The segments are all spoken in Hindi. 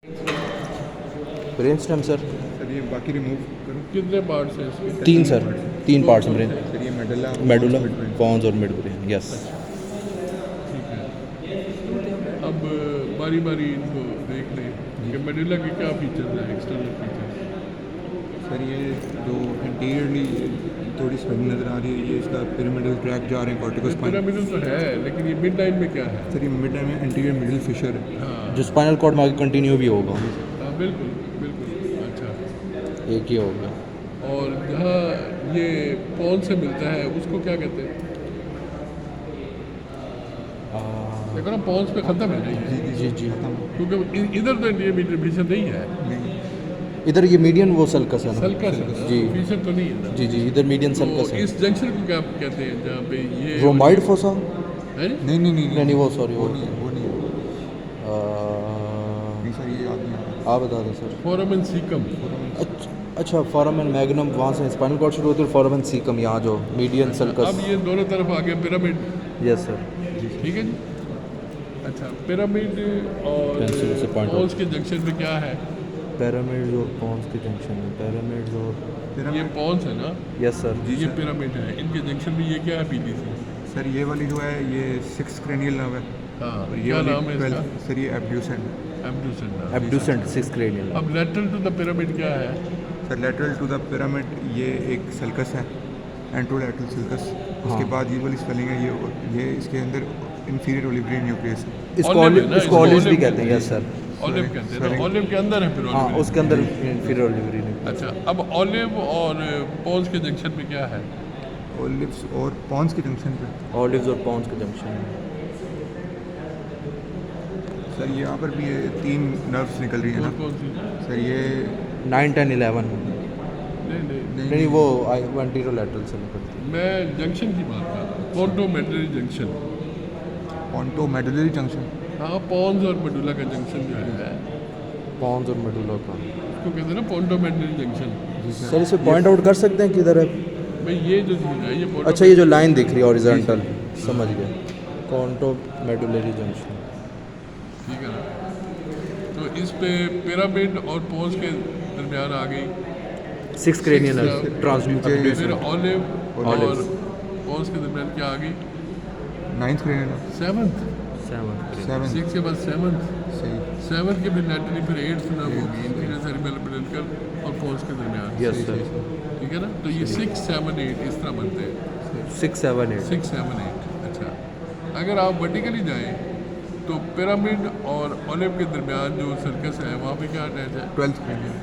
ब्रेन स्टेम सर सर ये बाकी रिमूव करूँ? कितने पार्ट्स हैं इसके? तीन सर, तीन पार्ट्स ब्रेन, सर ये medulla, medulla, pons, midbrain। Pons और मिड ब्रेन। यस ठीक है। अब बारी बारी इनको देख लें कि मेडुला के क्या फीचर्स हैं, एक्सटर्नल फीचर्स। सर ये जो इंटीरियरली थोड़ी स्वेलिंग नज़र आ रही है, ये इसका पिरामिडल क्रैक जा रहे हैं कॉर्टिकल स्पाइन। पिरामिडल तो है, लेकिन ये मिड लाइन में क्या है? सर ये मिड में इंटीरियर मिडिल फिशर है। हाँ जो स्पाइनल कॉर्ड में आगे कंटिन्यू भी होगा, हाँ, बिल्कुल बिल्कुल। अच्छा, एक ही होगा। और जहाँ ये पॉन से मिलता है उसको क्या कहते हैं? देखो ना, पॉन्स पे ख़त्म है ना ये, जी जी, क्योंकि इधर तो इंटीरियर फीचर नहीं है। इधर ये मीडियन वो सल्कस है ना। सल्कस है जी फीचर तो नहीं है ना। जी जी, इधर मीडियन तो सल्कस है। इस जंक्शन को क्या कहते हैं जहाँ पे ये रोमाइड फोसा, है जी? नहीं वो सॉरी वो नहीं है, वो नहीं है। नहीं सर ये याद नहीं आ रहा। आप बता दें सर। Foramen caecum. अच्छा, फोरामेन मैग्नम, वहाँ से स्पाइनल कॉर्ड शुरू होती है, फोरामेन सीकम यहाँ जो मीडियन सल्कस। अब ये दोनों तरफ आ गया पिरामिड। Yes sir. ठीक है जी। अच्छा, पिरामिड और Pencil से point पॉन्स के जंक्शन में क्या है? पिरामिड्स और पॉन्स के जंक्शन में, पिरामिड्स और ये पॉन्स है ना, यस सर। ये पिरामिड है, इनके जंक्शन में ये क्या है? पीडीसी। सर ये वाली जो है ये 6 क्रेनियल नर्व है। हाँ, और ये क्या वाली नाम है इसका? 12 सर ये एब्ड्यूसेंट। एब्ड्यूसेंट। Abducent 6 cranial. अब लेटरल टू द पिरामिड क्या है? Sir lateral to the pyramid ये एक सल्कस है, एंट्रोलैटरल सल्कस। उसके बाद ये वाली स्पेलिंग है, ये इसके अंदर इंफीरियर ओलिवरी न्यूक्लियस है। इसको Olive है ना, इसको ऑलिव भी olive कहते हैं। Yes sir. ऑलिव कहते हैं ना, ऑलिव के अंदर है फिर हाँ, ऑलिव। उसके अंदर फिर ओलिवरी नहीं। अच्छा, अब ऑलिव और पॉन्स के जंक्शन में क्या है? ओलिव्स और पॉन्स के जंक्शन पे ऑलिव्स और पॉन्स के जंक्शन में सर यहाँ पर भी ये 3 नर्व्स निकल रही है कौन ना। कौन सी? सर ये 9, 10, 11। नहीं, नहीं वो एंटीरोलैटरल से निकलती है। मैं जंक्शन की बात कर रहा हूँ, pontomedullary junction. Pontomedullary junction. हाँ, पॉन्स और मेडुला का जंक्शन जो है पॉन्स और मेडुला का। उसको कहते हैं ना पोंटोमेडुलरी जंक्शन। सर इसे पॉइंट आउट कर सकते हैं किधर है? भाई ये जो चीज़ है ये अच्छा, ये जो लाइन दिख रही है हॉरिजॉन्टल, समझ गया, कॉन्टो मेडुलरी जंक्शन। ठीक है ना। तो इस पे पिरामिड और पॉन्स के दरमियान आ गई 6 क्रेनियल नीचे ट्रांसड्यूसर। फिर ऑलिव और पॉन्स के दरमियान क्या आ गई? 9th cranial. सेवन्थ। 7 सिक्स के बाद सेवन्थ, सही। सेवन्थ के फिर लैटरली फिर 8th नर्व होगी इंफीरियर सेरिबैलम पेडिकल और पॉन्स के दरमियान। Yes sir. ठीक है ना। तो ये 6, 7, 8 इस तरह बनते हैं। 6, 7, 8। 6, 7, 8। अच्छा, अगर आप वर्टिकली जाएं तो पिरामिड और ऑलिव के दरमियान जो सर्कस है वहाँ पे क्या अटैच है? 12th cranial.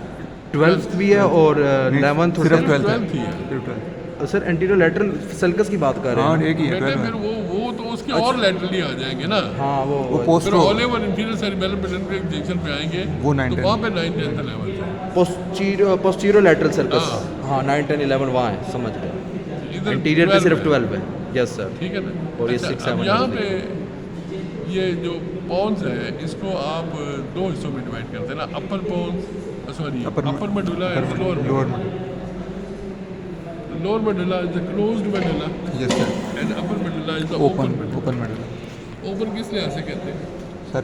12th भी है और 11th और सिर्फ 10th। 12th ही है। सिर्फ 12th। सर एंटीरोलैटरल सल्कस की बात कर रहे हाँ हैं। एक ही है बेटे 12th फिर में। वो तो उसके और लैटरली आ जाएंगे ना। हाँ वो वो पोस्ट फिर ऑलिव और इंफीरियर सेरिबैलम पेडिकल के जंक्शन पे आएंगे वो 9, तो 10 वहाँ पे 9, 10 लेवल है। Posterior lateral circus. हाँ। हाँ 9, 10, 11 वहाँ है, समझ गए। इधर इंटीरियर पे 12 सिर्फ है। 12 है। Yes sir. ठीक है ना। और ये अच्छा, 6, अब 7 यहाँ पे ये जो पॉन्स है इसको आप 2 हिस्सों में डिवाइड करते हैं ना, upper pons, sorry upper medulla and lower lower medulla is the closed medulla yes sir. And upper medulla is the open open medulla. Open medulla. Open किस लिहाज से कहते हैं? सर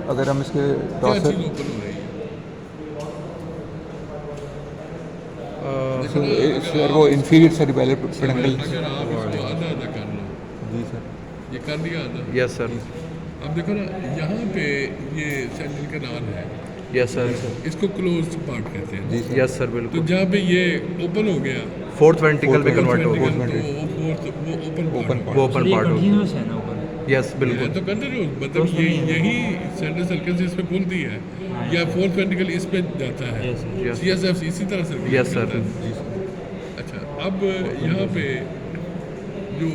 अगर हम इसके क्या डॉर्सल चीज़ ओपन हो रही है? देखो सर ना, अगर सर आप वो इंफीरियर सेरिबैलम पेडिकल। अगर आप इसको आधा आधा कर लो, जी सर। ये कर दिया आधा। Yes sir. अब देखो ना, यहाँ पे ये सेंट्रल कैनाल है, यस सर। इसको क्लोज्ड पार्ट कहते हैं। जी सर। यस सर तो बिल्कुल। जहाँ पे ये ओपन हो गया, फोर्थ वेंट्रिकल में कन्वर्ट हो ventricle, गया। तो वो फोर्थ वो ओपन Open पार्ट वो ओपन पार्ट हो गया। कंटिन्यूस है ना ऊपर। यस है बिल्कुल। तो कंटिन्यूस, मतलब ये यही सेंट्रल सर्कल से इसमें खुलती है या फोर्थ वेंट्रिकल इस पे जाता है। Yes, sir. Yes. CSF इसी तरह से Yes, sir. अच्छा, अब यहाँ पे जो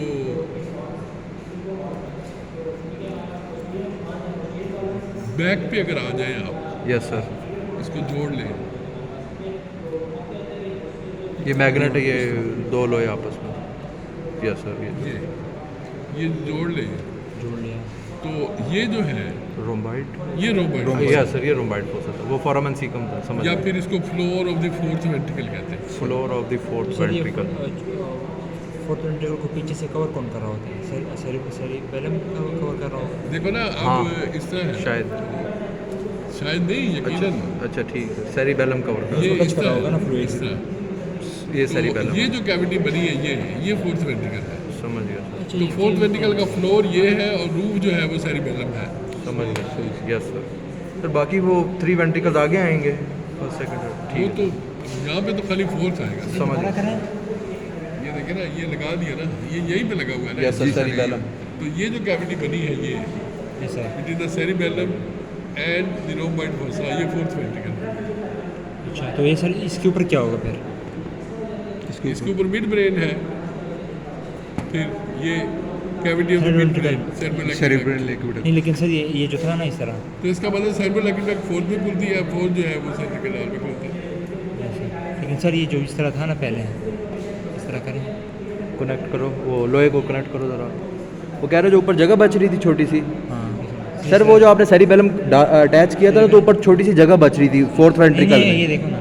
बैक पे अगर आ जाए आप, यस सर। इसको जोड़ लें, ये मैग्नेट है, ये दो लोहे आपस में। Yes sir. ये जोड़ लें, जोड़ लिया। तो ये जो है रोम्बाइड। ये रोबोट यस सर, ये रोम्बाइड हो सकता है, वो फोरामेन सीकम था, समझ या गए। फिर इसको floor of the fourth ventricle कहते हैं। Floor of the fourth sir ये वेंट्रिकल। फोर्थ वेंट्रिकल को पीछे से कवर कौन कर रहा होता है? सेरिबैलम कवर कर रहा होता है। देखो ना, हाँ, अब इस तरह है, शायद शायद नहीं, यकीनन अच्छा ठीक है, सेरिबेलम कवर ये उसको इस टच करा होगा ना तरह fluid इस तरह। ये तो सेरिबेलम ये जो कैविटी बनी है ये फोर्थ वेंट्रिकल है। समझ गया सर, अच्छा, तो फोर्थ वेंट्रिकल का फ्लोर ये है और रूफ जो है वो सेरिबेलम है। समझ गया, यस सर। सर बाकी वो 3 वेंट्रिकल्स आगे आएंगे फर्स्ट सेकंड वो ठीक तो है, यहाँ पे तो खाली फोर्थ आएगा। समझ दोबारा गया, करें। ये देखे ना, ये लगा दिया ना, ये यहीं पे लगा हुआ है ना। यस सर, सेरिबेलम तो ये जो कैविटी बनी है ये yes sir. It is the cerebellum and the rhomboid fossa, ये फोर्थ वेंट्रिकल। अच्छा, तो ये सर इसके ऊपर क्या होगा फिर? इसके ऊपर मिड ब्रेन है, फिर ये cavity of the mid brain cerebral aqueduct. नहीं लेकिन सर ये जो था ना इस तरह, तो इसका मतलब सेरिब्रल एक्विडक्ट फोर्थ में खुलती है, फोर्थ जो है वो सेंट्रिकल में खुलता है। Yes sir. लेकिन सर ये जो इस तरह था ना पहले, इस तरह करें। कनेक्ट करो, वो लोहे को कनेक्ट करो ज़रा। वो कह रहे जो ऊपर जगह बच रही थी छोटी सी, हाँ सर वो जो आपने सेरिबेलम अटैच किया था ना, तो ऊपर छोटी सी जगह बच रही थी फोर्थ नहीं वेंट्रिकल नहीं, ये में। देखो ना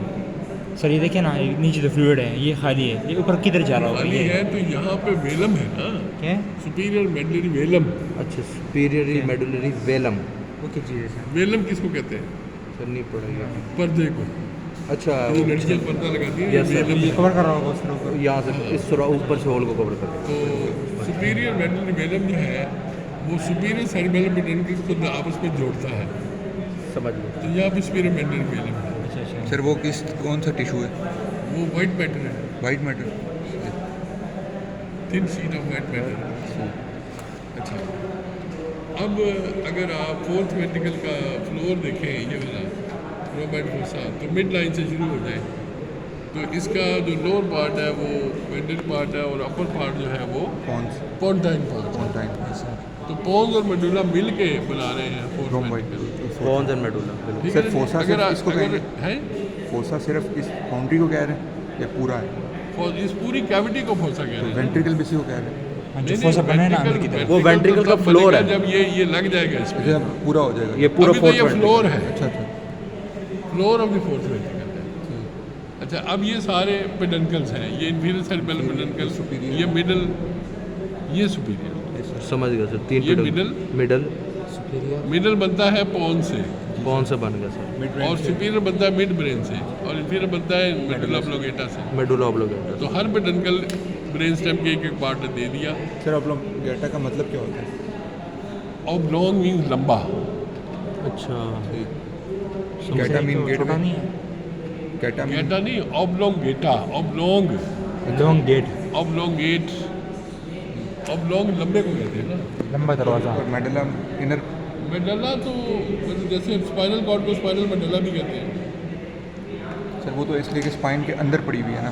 सर, ये देखिए ना, ये नीचे तो फ्लूइड है, ये खाली है, ये ऊपर किधर जा रहा होगा खाली ये? है तो यहाँ पे वेलम है ना, क्या है? Superior medullary velum. अच्छा, सुपीरियरी मेडुलरी वेलम, वो क्या चीज़ है सर? वेलम किसको कहते हैं? सर नहीं पड़ेगा। पर्दे को, अच्छा जो लड़कियाँ पर्दा लगाती हैं, ये Yes, sir. वेलम ये है। कवर कर रहा होगा उसके ऊपर। यहाँ से इस ऊपर से होल को कवर कर। तो सुपीरियर मेडुलरी वेलम जो है वो सुपीरियर सेरिबेलम मेडुलरी को आपस में जोड़ता है। समझ गया, तो यहाँ पे सुपीरियर मेडुलरी वेलम है। अच्छा अच्छा। सर वो कौन सा टिशू है? वो वाइट मैटर है, white matter. Thin sheet of white matter. अच्छा, अब अगर आप फोर्थ वेंट्रिकल का फ्लोर देखें, ये वाला रोम्बॉइड फोसा, तो मिड लाइन से शुरू हो जाए तो इसका जो लोअर पार्ट है वो वेंट्रिकल पार्ट है और अपर पार्ट जो है वो पॉन्स पोंटाइन पार्ट है। टाइम तो पोन्स और मेडुला मिल के बना रहे हैं fourth rhomboid. Ventricle. Bones and medulla, ठीक सर, है ना? फोसा अगर सिर्फ इसको अगर कहेंगे? है फोसा सिर्फ इस बाउंड्री को कह रहे हैं या पूरा है? इस पूरी कैविटी को फोसा कह रहे हैं। वेंट्रिकल भी इसी को कह रहे हैं? हाँ, जो फोसा बना है ना अंदर की तरफ। वो ventricle का तब floor बनेगा है। जब ये लग जाएगा इस पे। अच्छा, पूरा हो जाएगा ये पूरा अभी तो फोर्थ ये वेंट्रिकल। फ्लोर है, अच्छा अच्छा। Floor of the fourth ventricle है। अच्छा, अब ये सारे पेडंकल्स हैं, ये इंफीरियर सेरिबेलम पेडंकल, ये मिडल, ये सुपीरियर। समझ गया सर, 3 ये मिडल मिडल मिडल बनता है पोन से, कौन से बन गया सर? और सुपीरियर बनता है मिड ब्रेन से, और इंफीरियर बनता है मेडुला ऑब्लोंगेटा से। Medulla oblongata. तो हर पेडंकल ब्रेन स्टेम के एक एक पार्ट दे दिया। सर ऑब्लोंगेटा का मतलब क्या होता है? ऑब्लोंग मीन्स लंबा, अच्छा, कैटा मीन गेट छोटा में? नहीं है, कैटा मीन गेटा नहीं, ऑब्लोंगेटा, ऑब्लोंग, लॉन्ग गेट, ऑब्लोंगेट, ऑब्लोंग लंबे को कहते हैं ना। लंबा दरवाज़ा। और मेडुला इनर। मेडुला तो मतलब जैसे स्पाइनल कॉर्ड को स्पाइनल मेडुला भी कहते हैं, सर वो तो इसलिए कि स्पाइन के अंदर पड़ी हुई है ना।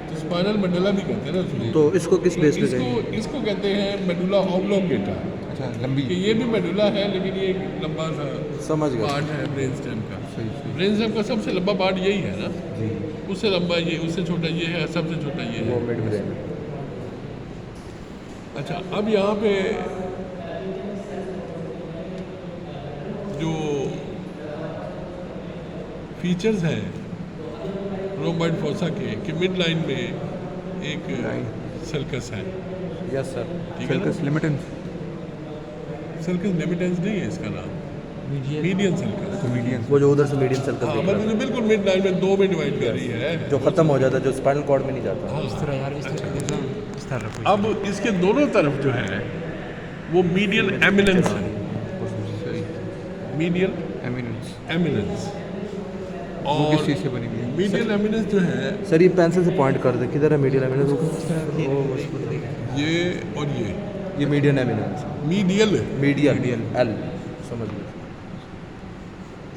तो स्पाइनल मेडुला भी कहते हैं ना उसको। तो इसको किस तो बेस पे इसको कहेंगे? इसको कहते हैं मेडुला ऑब्लोंगेटा, अच्छा, लंबी। कि ये भी मेडुला है लेकिन ये एक लंबा सा समझ गया। पार्ट है ब्रेन स्टेम का। सही सही। ब्रेन स्टेम का सबसे लंबा पार्ट यही है ना, उससे लंबा ये, उससे छोटा ये है, सबसे छोटा ये है। Mid brain. अच्छा, अब यहाँ पे जो फीचर्स हैं रोम्बॉइड फोसा के, कि मिड लाइन में एक सर्कस है। Yes sir. ठीक है ना? सर्कस लिमिटेंस। सर्कस लिमिटेंस नहीं है इसका नाम, मीडियन सर्कस। कॉमेडियन। वो जो उधर से मीडियम सर्कल हाँ, दिख रहा मतलब बिल्कुल मिड लाइन में दो में डिवाइड कर रही है। है, जो खत्म हो जाता है, जो स्पाइनल कॉर्ड में नहीं जाता। हाँ। इस तरह यार, इस तरह देखो, इस तरह रखो। अब इसके दोनों तरफ जो है वो मीडियल एमिनेंस है, सही। Medial eminence. एमिनेंस। वो और किस चीज़ से बनी हुई है? मीडियल एमिनेंस जो है सर ये पेंसिल से पॉइंट कर दे, किधर है मीडियन एमिनेंस? ये और ये median eminence, medial, median L, समझ गया।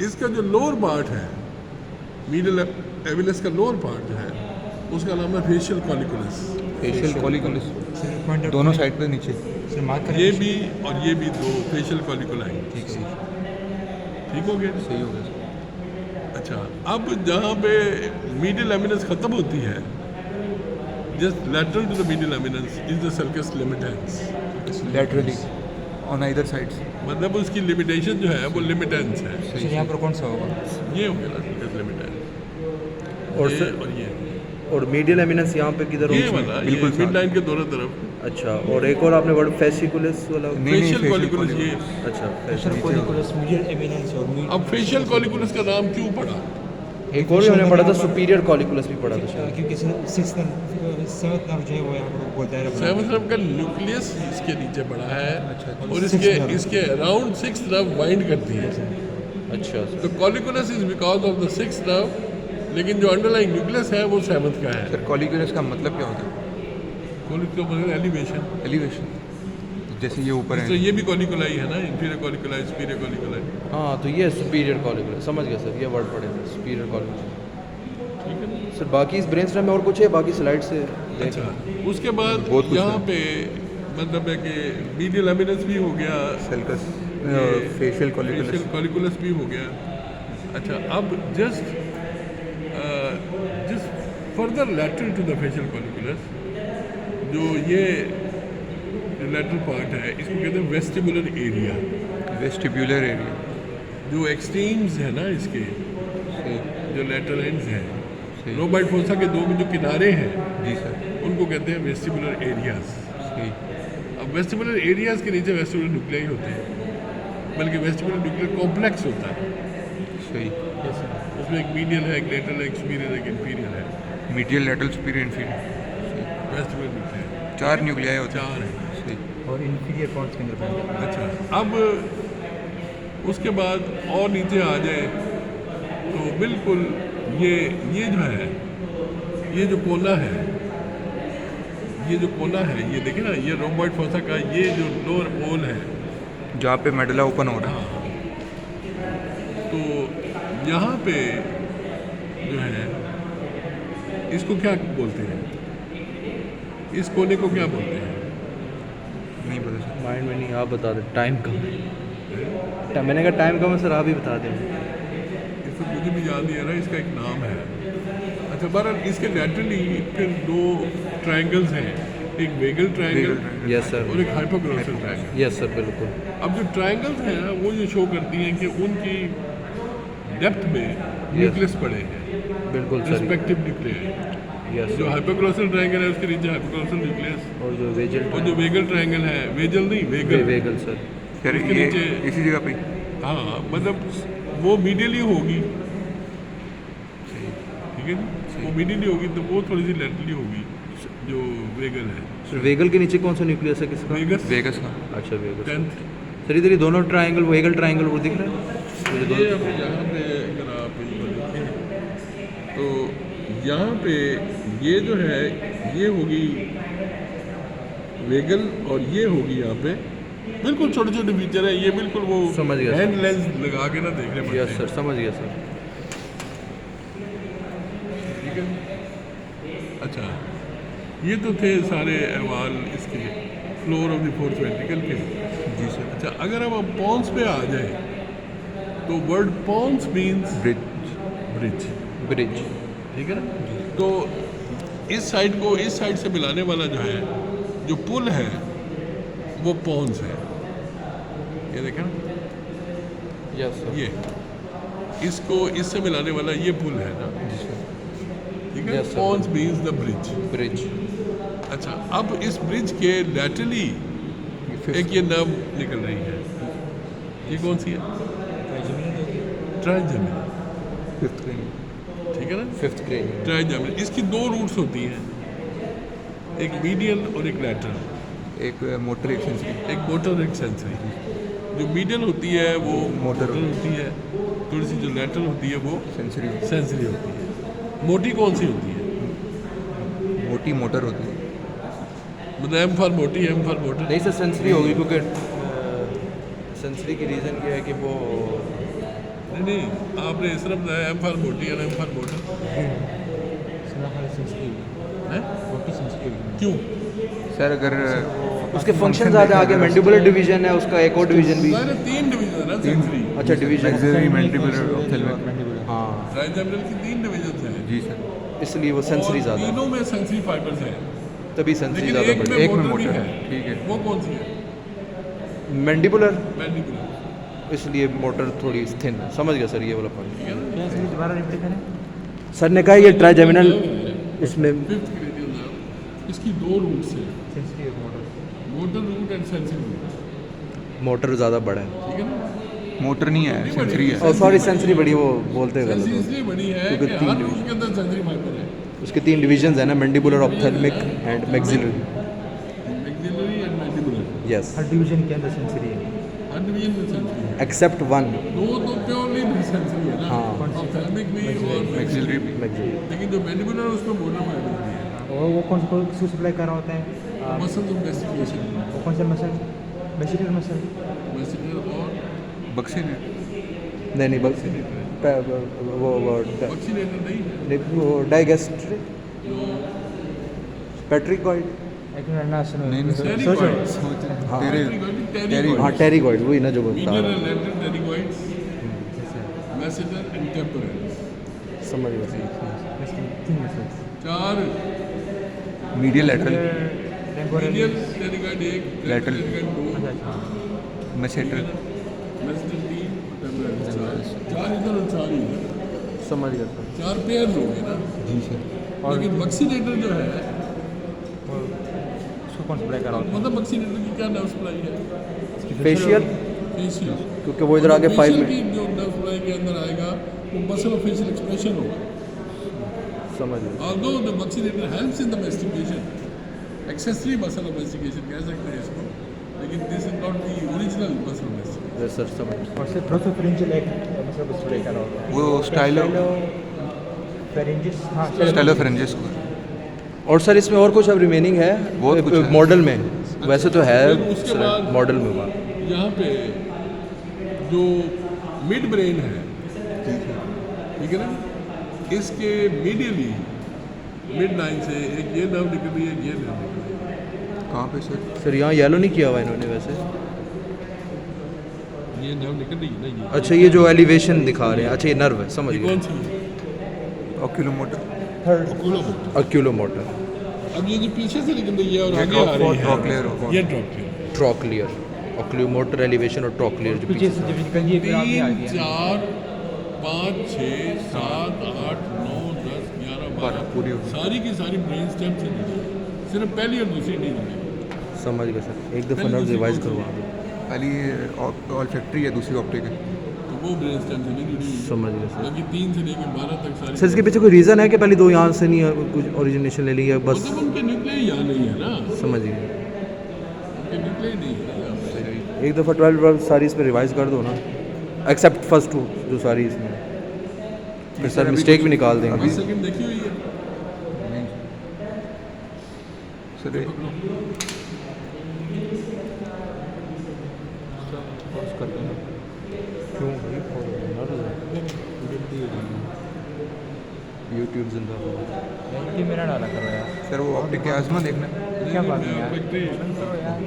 इसका जो लोअर पार्ट है, मीडियल एमिनेंस का लोअर पार्ट जो है उसका नाम है facial colliculus. Facial colliculus. Point दोनों साइड पे नीचे। सर मार्क कर। ये भी और ये भी दो फेशियल कॉलिकुलाई। ठीक सही। ठीक हो गया? सही हो गया सर। अच्छा, अब जहाँ पे मीडियल एमिनेंस खत्म होती है, just lateral to the medial eminence is the sulcus limitans. Laterally on either sides. मतलब उसकी लिमिटेशन जो है वो लिमिटेंस है। सर यहाँ पर कौन सा होगा? ये हो गया ना सर्कस लिमिटेंस। और ये सर और ये और मीडियन एमिनेंस यहाँ पे किधर ये होगा? वाला, ये बिल्कुल मिड साथ। लाइन के दोनों तरफ अच्छा, और एक और आपने वर्ड फेसिकुलस वाला। नहीं, फेशियल facial कॉलिकुलस ये। अच्छा, फेशियल कॉलिकुलस मीडियल एमिनेंस और अब फेशियल कॉलिकुलस का नाम क्यों पड़ा? एक और भी हमने पढ़ा था, सुपीरियर कॉलिकुलस भी पढ़ा था शायद। क्योंकि सिक्स सेवंथ नर्व जो है वो यहाँ पर बोलता है सेवंथ नर्व का न्यूक्लियस इसके नीचे पड़ा है और Sixth इसके nerve। इसके अराउंड सिक्स नर्व बाइंड करती है। अच्छा तो colliculus is because of the six nerve, लेकिन जो अंडरलाइंग न्यूक्लियस है वो सेवंथ का है। सर कॉलिक्यूलस का मतलब क्या होता है? कॉलिकुलस का मतलब एलिवेशन। एलिवेशन, जैसे ये ऊपर तो है। ये भी कॉलिकुलाई है ना, इंफीरियर कॉलिकुलाई, सुपीरियर कॉलिकुलाई। हाँ, तो ये सुपीरियर कॉलिकुलस, समझ गया सर, ये वर्ड पढ़े थे, सुपीरियर कॉलिकुलस। ठीक है ना? सर बाकी इस ब्रेन स्टेम में और कुछ है, बाकी स्लाइड से देख। अच्छा, उसके बाद बहुत कुछ यहाँ है। पे मतलब है कि मीडियल एमिनेंस भी हो गया, sulcus, facial colliculus. Facial colliculus भी हो गया। अच्छा, अब just further lateral to the facial colliculus, जो ये लैटरल पार्ट है, इसको कहते हैं वेस्टिबुलर एरिया। Vestibular area. जो एक्सट्रीम्स है ना इसके, सही जो लैटरल एंड्स हैं, सही। रोबाइट फोसा के दो जो किनारे हैं, जी सर, उनको कहते हैं वेस्टिबुलर एरियाज। सही। अब वेस्टिबुलर एरियाज के नीचे वेस्टिबुलर न्यूक्लियाई होते हैं, बल्कि वेस्टिबुलर न्यूक्लियर कॉम्प्लेक्स होता है। सही। उसमें एक मीडियल है, एक लेटरल है, एक सुपीरियर है, एक इंफीरियर है। Medial, lateral, superior, inferior. Vestibular nuclear 4 nuclei होते हैं। 4 है। सही। और इंफीरियर कॉर्ड्स के अंदर पैदा होता है। अच्छा, अब उसके बाद और नीचे आ जाए तो बिल्कुल ये जो है, ये जो कोना है, ये जो कोना है, ये देखें ना, ये रोम्बॉइड फोसा का ये जो लोअर पोल है, जहाँ पे मेडुला ओपन हो रहा है। तो यहाँ पे जो है इसको क्या बोलते हैं, इस कोने को क्या बोलते हैं? नहीं पता सर। माइंड में नहीं, आप बता दें, टाइम कम है। मैंने कहा टाइम कम है सर, आप ही बता दें। इसको मुझे भी याद नहीं आ रहा, इसका एक नाम है। अच्छा, बहरहाल इसके लैटरली फिर 2 ट्रायंगल्स हैं, एक वेगल ट्रायंगल यस सर, और एक हाइपोग्लोसल ट्रायंगल। यस सर, बिल्कुल। अब जो ट्रायंगल्स हैं ना, वो ये शो करती हैं कि उनकी डेप्थ में न्यूक्लियस पड़े हैं, बिल्कुल सर, रिस्पेक्टिव न्यूक्लियर। यस जो सर। हाइपोग्लोसल ट्रायंगल है उसके नीचे हाइपोग्लोसल न्यूक्लियस, और जो वेजल, और जो वेगल ट्रायंगल है, वेजल नहीं वेगल, वेगल सर। सर उसके ये नीचे- इसी जगह पे। हाँ, मतलब वो मीडियली होगी, ठीक है जी, वो मीडियली होगी तो वो थोड़ी सी लैटरली होगी जो वेगल है। सर वेगल के नीचे कौन सा न्यूक्लियस है किसका? वेगस वेगस का। अच्छा, वेगल। 10th। सर इधर ये दोनों ट्रायंगल, वेगल ट्रायंगल वो दिख रहा है? ये अब यहाँ पे अगर आप इसको देखें तो यहाँ पे ये जो है ये होगी वेगल और ये होगी यहाँ पे बिल्कुल छोटे छोटे फीचर है, ये बिल्कुल वो समझ गया हैंड लेंस लगा के ना देखने पड़ते यस हैं। सर, समझ गया सर। ठीक है। अच्छा, ये तो थे सारे अहवाल इसके floor of the fourth ventricle के। जी सर। अच्छा, अगर हम अब पॉन्स पे आ जाए तो word pons means bridge. Bridge, bridge. ठीक है ना। तो इस साइड को इस साइड से मिलाने वाला जो है, जो पुल है, वो पॉन्स है। ये देखें ना, यस सर। ये इसको इससे मिलाने वाला ये पुल है ना, ठीक है। Yes, sir. Pons means the bridge. Bridge. अच्छा, अब इस ब्रिज के लैटरली एक ये नर्व निकल रही है, ये कौन सी है? Trigeminal, fifth cranium. ठीक है ना। Fifth grade. ट्राइजेमिनल, इसकी 2 रूट्स होती हैं, एक मीडियल और एक लैटरल, एक मोटर, एक सेंसरी। एक मोटर एक सेंसरी। जो मीडियल होती है वो मोटर होती है, थोड़ी सी जो लैटरल होती है वो सेंसरी। सेंसरी होती है। मोटी कौन सी होती है? मोटी मोटर होती है। मतलब एम फॉर मोटी, एम फॉर मोटर। नहीं सर, सेंसरी होगी, क्योंकि सेंसरी की रीज़न क्या है कि वो नहीं, आपने इस तरह बताया एम फॉर मोटी और एम फॉर मोटर है। क्यों? सर अगर उसके फंक्शन ज़्यादा आगे, मैंडिबुलर डिवीजन है उसका, एक और डिवीजन भी। सारे 3 डिवीजन है ना सेंसरी। अच्छा, डिवीजन। Maxillary, mandibular, ophthalmic. हाँ, ट्राइजेमिनल की 3 डिवीजन हैं, जी सर। इसलिए वो सेंसरी और ज़्यादा है, तीनों में सेंसरी फाइबर्स हैं, तभी सेंसरी लेकिन ज़्यादा एक बढ़ी। में एक में मोटर भी मोटर है। है, ठीक है। वो कौन सी है? मैंडिबुलर, मैंडिबुलर, इसलिए मोटर थोड़ी थिन है। समझ गया सर ये वाला पॉइंट। ठीक है ना। दोबारा रिपीट करें। सर ने कहा ये ट्राइजेमिनल इसमें। फिफ्थ क्रेनियल नर्व, इसकी 2 रूट्स हैं, sensory motor motor root and sensory root, motor ज़्यादा बड़ा है। ठीक है ना। मोटर नहीं है, सेंसरी है। और सॉरी सेंसरी बड़ी, वो बोलते गलत सेंसरी हो। इसलिए बड़ी है क्योंकि कि तीन हर रूट के अंदर सेंसरी फाइबर है, उसके 3 डिवीजन है ना, mandibular, ophthalmic and maxillary. Maxillary and mandibular. Yes, her division के अंदर सेंसरी है। हर डिवीजन में सेंसरी है। एक्सेप्ट 1 दो तो प्योरली सेंसरी है ना, हाँ। ऑप्थेल्मिक भी और मैक्सिलरी भी। मैक्सिलरी। लेकिन जो मैंडिबुलर है उसमें मोटर फाइबर भी है। और वो कौन से सप्लाई कर रहा होता है? मसल इन्वेस्टिगेशन, वो कौन सा मसल? बेसिकल मसल। मैसेजर और बक्से ने नहीं नहीं, बस वो वैक्सीनेटर नहीं है वो डाइगेस्ट्रिक जो पैट्रिकॉइड, एक मिनट ना सुनो। नहीं, नहीं, टेरिकॉइड, सोचो। हाँ टेरिकॉइड, हाँ टेरिकॉइड, वही ना जो बता मीडियल रहा एंड लैटरल टेरिकॉइड्स, मैसेजर एंड टेम्पोरल्स। हूँ। समझ गया। तीन मसल्स। चार मीडियल लेटरल मीडियल टेरिकॉइड एक, Lateral. टेरिकॉइड दो, अच्छा मैसेटर मैसेजर तीन, टेम्पोरल चार इधर और चार इधर, समझ गया सर। चार पेयर हो गए ना। जी सर। लेकिन वैक्सीनेटर जो है, उसको कौन सप्लाई कर रहा होता मतलब वैक्सीनेटर की क्या नर्व सप्लाई है? फेशियल, फेशियल, क्योंकि वो इधर आगे 5 फेशियल में की जो नर्व सप्लाई के अंदर आएगा वो मसल और फेशियल एक्सप्रेशन होगा। समझ गया। Although the vaccinator helps in the mastication, accessory muscle mastication कह सकते हैं इसको, लेकिन this is not the original muscle mastication. Yes sir, समझ गया। है? और सिर्फ प्रोसोफेरिंजियल एक मसल को सप्लाई कर रहा होता है। वो स्टाइलो फेरिंजिस, हाँ स्टाइलोफेरेंजिस को। और सर इसमें और कुछ अब रिमेनिंग है बहुत कुछ है। मॉडल में, वैसे तो है फिर उसके बाद मॉडल में हुआ। यहाँ पे जो मिड ब्रेन है, ठीक है ना, इसके मीडियली मिड लाइन से एक ये नर्व निकल रही है, एक ये नर्व निकल रही है। कहाँ पे सर? सर यहाँ येलो नहीं किया हुआ इन्होंने वैसे। ये नर्व निकल रही है ना, ये अच्छा, ये जो एलिवेशन दिखा रहे हैं, अच्छा ये नर्व है, समझ ये गया। कौन सी है? ऑक्यूलोमोटर। ओकुलोमोटर। अक्यूलोमोटर, अब ये जो पीछे से निकल रही है और ये आगे आ रही है, ट्रॉक्लियर होगा। ये ट्रॉक्लियर। ट्रॉक्लियर, ऑक्यूलोमोटर एलिवेशन और ट्रॉक्लियर जो पीछे पीछे से जब निकल ये फिर आगे आ 3, गया। 4, 5, 6, 7, 8, 9, 10, 11, 12 पूरी हो गई। सारी की सारी ब्रेन स्टेम से निकली, सिर्फ पहली और दूसरी नहीं निकली। समझ गया सर। एक दफ़ा नर्व रिवाइज करवा दो। पहली ऑल्फैक्टरी है, दूसरी ऑप्टिक है। तो वो ब्रेन स्टेम से नहीं जुड़ी हुई। समझ गया सर। बाकी 3 से लेकर 12 तक सारी। सर इसके पीछे कोई रीज़न है कि पहले दो यहाँ से नहीं कुछ ओरिजिनेशन ले लिया बस? मतलब उनके न्यूक्लियस यहाँ नहीं है ना, समझ गए। उनके न्यूक्लियस नहीं है ना यहाँ पे। एक दफ़ा 12 सारी इस पर रिवाइज कर दो ना, एक्सेप्ट फर्स्ट 2 जो सारी इसमें, फिर सर मिस्टेक भी निकाल देंगे। फर्स्ट सेकंड देखी हुई है। नहीं सर, यूट्यूब जिंदा। ये मेरा डाला करो यार। सर वो ऑप्टिक के आजमा देखना। क्या बात है यार? फैक्ट्री करो यार।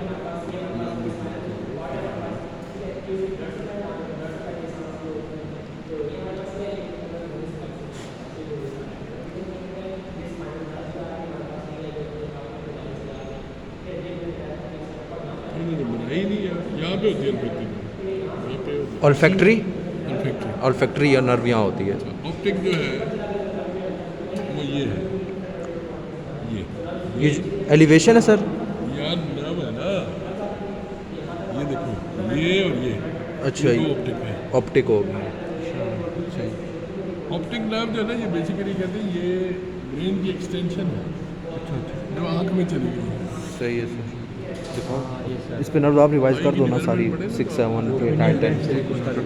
बनाई नहीं है, यहाँ पे होती है फैक्ट्री, यहाँ पे और फैक्ट्री, फैक्ट्री। और फैक्ट्री या नर्व यहाँ होती है। ऑप्टिक जो है वो ये है, ये एलिवेशन है सर। यार नर्व है ना, ये देखो ये और ये, अच्छा, ये दो ऑप्टिक है। ऑप्टिक होगी। ऑप्टिक नर्व जो है ना, ये बेसिकली कहते हैं ये ब्रेन की एक्सटेंशन है, अच्छा अच्छा। जो आँख में चली गई है। सही है सर। दिखाओ ये सर। इस पे नर्व आप रिवाइज कर दो ना सारी, 6, 7, 8, 9, 10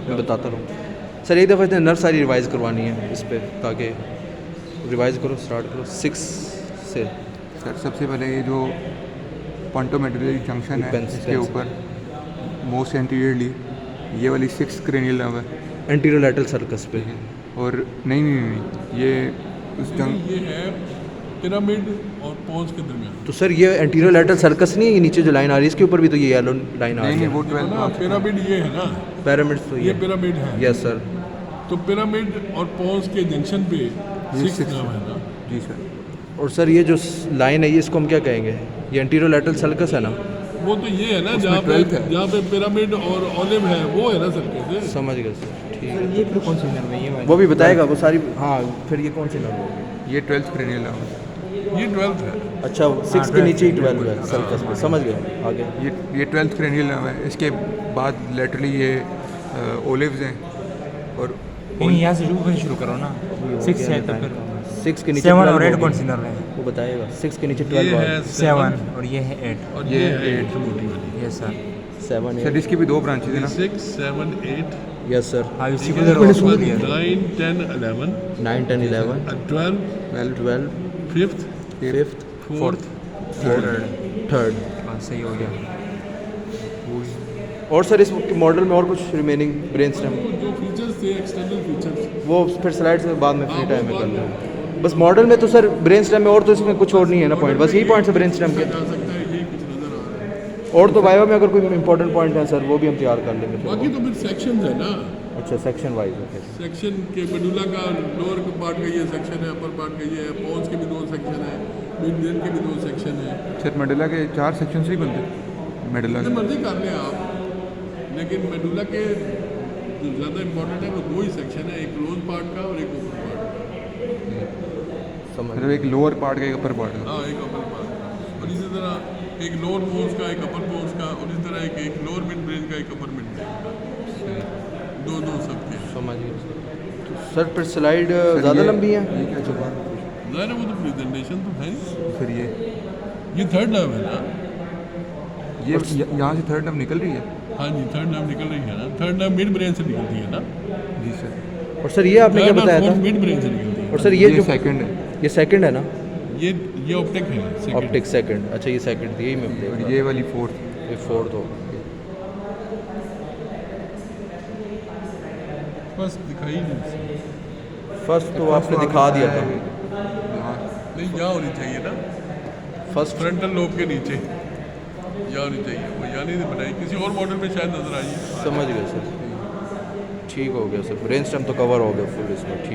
मैं बताता रहूँ सर। एक दफ़ा इतने नर्व सारी रिवाइज करवानी है इस पर, ताकि रिवाइज करो, स्टार्ट करो 6 से। सर सबसे पहले ये जो पॉन्टोमेडुलरी जंक्शन है, पेंस- इसके पेंस- ऊपर मोस्ट एंटीरियरली ये वाली 6 क्रेनियल नर्व है। एंटीरियर लैटरल सर्कस पे। और नहीं नहीं नहीं, ये उस जंग ये है पिरामिड और पोज के दरमियान। तो सर ये एंटीरियर लैटरल सर्कस नहीं है, ये नीचे जो लाइन आ रही है इसके ऊपर भी तो ये येलो लाइन आ नहीं रही नहीं, है। वो देखो 12 ना, पिरामिड ये है ना, पिरामिड तो ये ये। पिरामिड है। Yes sir. तो पिरामिड और पोज के जंक्शन पे 6 six नर्व है ना। जी सर। और सर ये जो लाइन है ये इसको हम क्या कहेंगे? ये एंटीरियर लैटरल सर्कस है ना? वो तो ये है ना उसमें जहाँ पे 12th है। जहाँ पे पिरामिड और ऑलिव है, वो है ना सर्कस। समझ गए सर, ठीक है। सर ये फिर कौन सी नर्व है? ये वाली? वो भी बताएगा वो सारी। हाँ, फिर ये कौन सी नर्व होगी? ये 12th क्रेनियल नर्व है। ये 12th है। अच्छा 6 के नीचे ही 12 है सर्कस में, समझ गए। आगे ये 12th क्रेनियल नर्व है। इसके बाद लेटरली ये ओलिव्स हैं और नहीं यहाँ से ऊपर शुरू करो ना, 6 है तो फिर 6 के नीचे 7 और 12 8 होगी। कौन सी नर्व है? वो बताएगा। 6 के नीचे ये 12 है और 7 और ये है 8। और ये है 8 मोटी वाली। Yes sir. 7 सर इसकी भी 2 ब्रांचेज है ना। 6 7 8 यस सर। हाँ इसी को 9 सुन लिया। 10 11 9 10 11 12 12 5th 5th 4th 3rd। हाँ सही हो गया। और सर इस मॉडल में और कुछ रिमेनिंग ब्रेन स्टेम जो फीचर्स थे एक्सटर्नल फीचर्स वो फिर स्लाइड्स में बाद में फ्री टाइम में कर लूँगा। बस मॉडल में तो सर ब्रेन स्टेम में और तो इसमें कुछ और नहीं है ना पॉइंट, बस यही पॉइंट है ब्रेन स्टेम के। जा सकता है, यही कुछ नजर आ रहा है। और तो वाइवा में अगर कोई इंपॉर्टेंट पॉइंट है सर वो भी हम तैयार कर लेंगे फिर। बाकी तो फिर सेक्शंस है ना, अच्छा सेक्शन वाइज है फिर। सेक्शन के मेडुला का लोअर पार्ट का ये सेक्शन है, अपर पार्ट का ये है, पोन्स के भी 2 सेक्शन है, मिड ब्रेन के भी 2 सेक्शन है। सर मेडुला के 4 सेक्शन से ही बनते मेडुला जितने मर्जी कर लें आप, लेकिन मेडुला के जो ज़्यादा इंपॉर्टेंट है वो 2 ही सेक्शन है, एक क्लोज पार्ट का और एक ओपन पार्ट का। समझ मतलब एक लोअर पार्ट का एक अपर पार्ट का। हाँ, एक अपर पार्ट का, और इसी तरह एक लोअर पोन्स का, एक अपर पोन्स का, और इसी तरह एक लोअर मिड ब्रेन का, एक अपर मिड ब्रेन का, 2 सबके। समझ गए सर। फिर स्लाइड ज़्यादा लंबी है। ये क्या जुबान ज़ाहिर है वो तो प्रेजेंटेशन तो है नहीं। फिर ये 3rd नर्व है ना। ये यहाँ से 3rd नर्व निकल रही है। हाँ जी, 3rd नर्व निकल रही है ना। 3rd नर्व मिड ब्रेन से निकलती है ना। जी सर। और सर ये आपने क्या बताया था? मिड ब्रेन से निकलती है। और सर ये जो सेकंड है ये सेकंड है ना, ये ऑप्टिक है, second। Optic second. अच्छा ये सेकंड थी, यही मैं देख और रहा ये वाली 4th। था। ये 4th हो गई। बस दिखाई नहीं। फर्स्ट तो आपने दिखा दिया था। नहीं, यहाँ होनी चाहिए ना, फर्स्ट फ्रंटल लोब के नीचे यहाँ होनी चाहिए। वो यहाँ नहीं बनाई, किसी और मॉडल में शायद नजर आई है। समझ गए सर। ठीक हो गया सर। ब्रेन स्टेम तो कवर हो गया फुल इसमें। ठीक।